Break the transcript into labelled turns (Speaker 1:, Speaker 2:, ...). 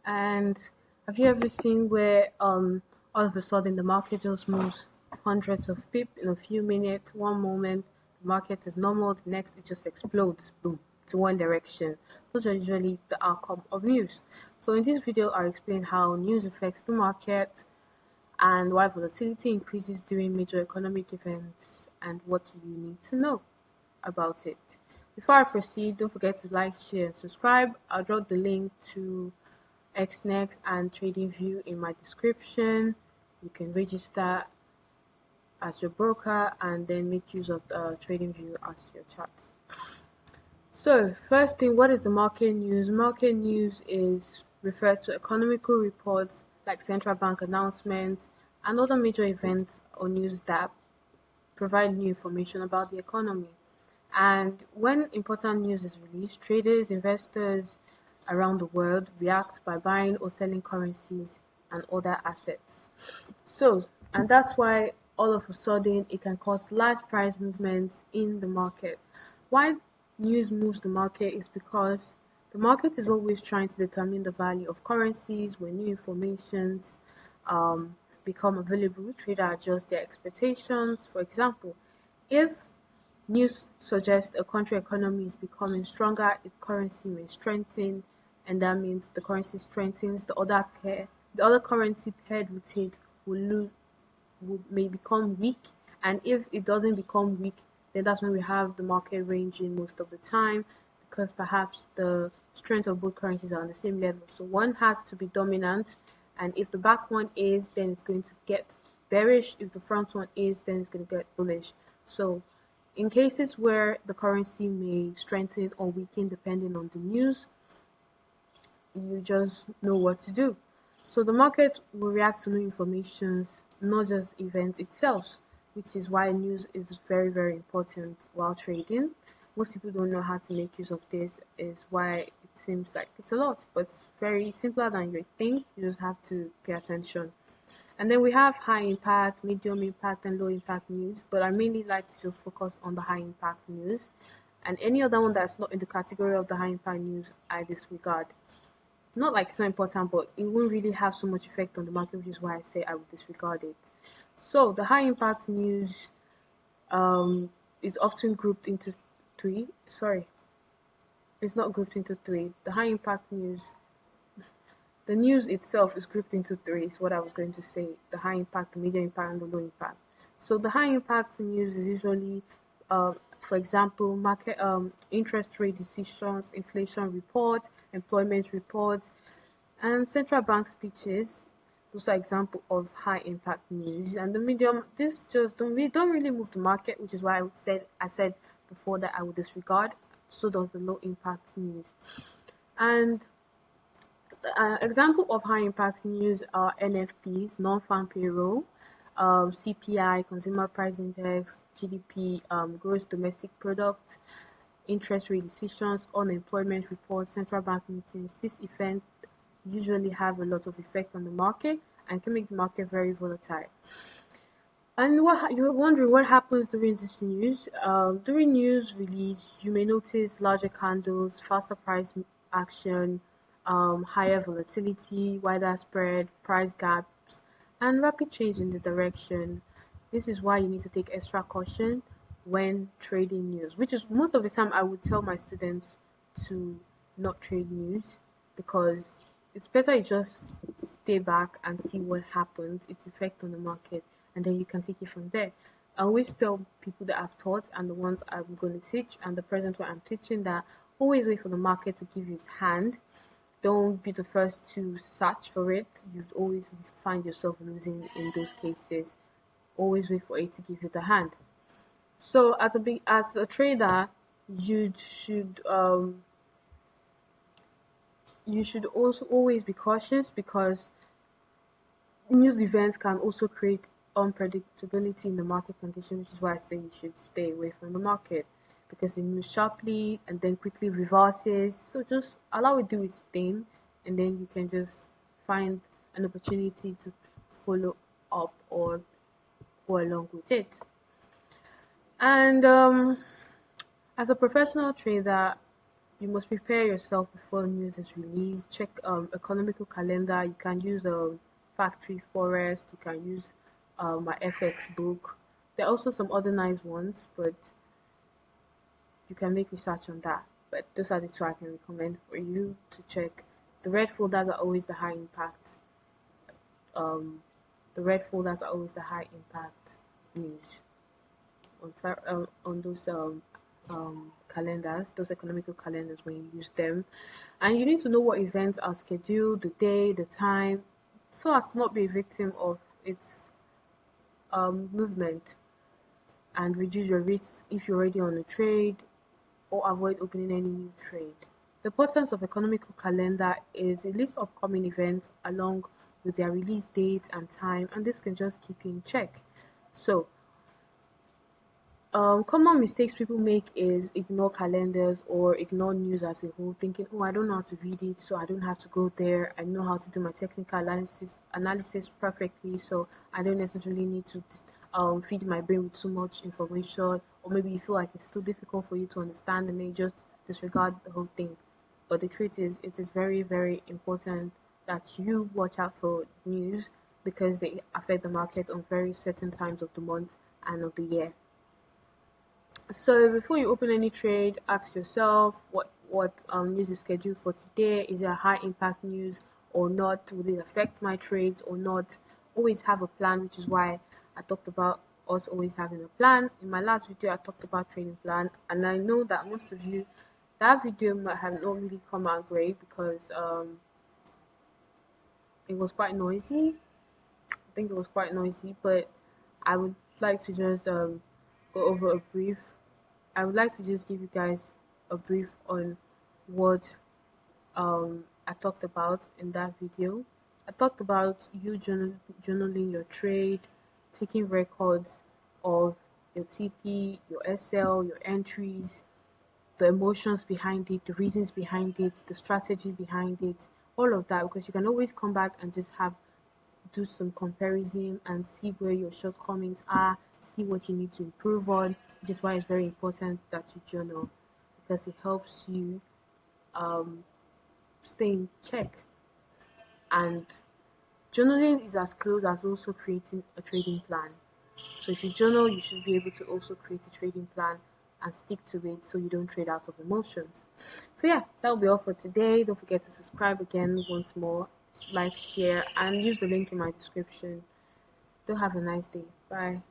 Speaker 1: And have you ever seen where all of a sudden the market just moves hundreds of pip in a few minutes? One moment the market is normal, the next it just explodes, boom, to one direction. Those are usually the outcome of news. So in this video, I'll explain how news affects the market and why volatility increases during major economic events and what you need to know about it. Before I proceed, don't forget to like, share, and subscribe. I'll drop the link to Exness and TradingView in my description. You can register as your broker and then make use of TradingView as your charts. So, first thing, what is the market news? Market news is referred to economical reports like central bank announcements and other major events or news that provide new information about the economy. And when important news is released, traders, investors around the world react by buying or selling currencies and other assets. And that's why all of a sudden it can cause large price movements in the market. Why news moves the market is because the market is always trying to determine the value of currencies when new informations um, become available. Traders adjust their expectations. For example, if news suggests a country economy is becoming stronger, its currency may strengthen, and that means the currency strengthens, the other currency paired with it will lose, may become weak, and if it doesn't become weak, then that's when we have the market ranging most of the time because perhaps the strength of both currencies are on the same level. So one has to be dominant, and if the back one is, then it's going to get bearish. If the front one is, then it's going to get bullish. So in cases where the currency may strengthen or weaken depending on the news, you just know what to do. So the market will react to new informations, not just events itself, which is why news is very, very important while trading. Most people don't know how to make use of this, is why it seems like it's a lot, but it's very simpler than you think. You just have to pay attention. And then we have high impact, medium impact, and low impact news. But I mainly like to just focus on the high impact news. And any other one that's not in the category of the high impact news, I disregard. Not like it's not important, but it won't really have so much effect on the market, which is why I say I would disregard it. So the high impact news is often grouped into three. Sorry, it's not grouped into three. The high impact news, the news itself is grouped into three, is what I was going to say: the high impact, the medium impact, and the low impact. So the high impact news is usually, for example, market interest rate decisions, inflation report, employment reports, and central bank speeches. Those are examples of high impact news. And the medium, this just don't really move the market, which is why I said before that I would disregard. So does the low impact news. And example of high impact news are NFPs, non-farm payroll, CPI, consumer price index, GDP, gross domestic product, interest rate decisions, unemployment reports, central bank meetings. These events usually have a lot of effect on the market and can make the market very volatile. And what you're wondering what happens during this news? During news release, you may notice larger candles, faster price action, higher volatility, wider spread, price gaps, and rapid change in the direction. This is why you need to take extra caution when trading news, which is most of the time I would tell my students to not trade news because it's better you just stay back and see what happens, its effect on the market, and then you can take it from there. I always tell people that I've taught and the ones I'm going to teach and the present one I'm teaching that always wait for the market to give you its hand. Don't be the first to search for it. You'd always find yourself losing in those cases. Always wait for it to give you the hand. So as a trader, you should um you should also always be cautious because news events can also create unpredictability in the market condition, which is why I say you should stay away from the market because it moves sharply and then quickly reverses. So just allow it to do its thing, and then you can just find an opportunity to follow up or go along with it. And as a professional trader, You must prepare yourself before news is released. Check economical calendar. You can use factory forest. You can use my FX book. There are also some other nice ones, but you can make research on that. But those are the two I can recommend for you to check. The red folders are always the high impact. Um, the red folders are always the high impact news on those calendars, those economical calendars when you use them. And you need to know what events are scheduled, the day, the time, so as to not be a victim of its movement and reduce your risks if you're already on a trade or avoid opening any new trade. The importance of economical calendar is a list of upcoming events along with their release date and time, and this can just keep you in check. So common mistakes people make is ignore calendars or ignore news as a whole, thinking, "Oh, I don't know how to read it, so I don't have to go there. I know how to do my technical analysis perfectly, so I don't necessarily need to feed my brain with so much information." Or maybe you feel like it's too difficult for you to understand, and then you just disregard the whole thing. But the truth is, it is very, very important that you watch out for news because they affect the market on very certain times of the month and of the year. So before you open any trade, ask yourself what news is scheduled for today. Is it a high impact news or not? Will it affect my trades or not? Always have a plan, which is why I talked about us always having a plan. In my last video, I talked about trading plan, and I know that most of you that video might have not really come out great because it was quite noisy. I think it was quite noisy, but I would like to just go over a brief. I would like to just give you guys a brief on what I talked about in that video. I talked about you journaling your trade, taking records of your TP, your SL, your entries, the emotions behind it, the reasons behind it, the strategy behind it, all of that, because you can always come back and just have do some comparison and see where your shortcomings are, see what you need to improve on, which is why it's very important that you journal because it helps you um, stay in check. And journaling is as close as also creating a trading plan. So if you journal, you should be able to also create a trading plan and stick to it so you don't trade out of emotions. So yeah, that will be all for today. Don't forget to subscribe again once more, like, share, and use the link in my description. Do have a nice day. Bye.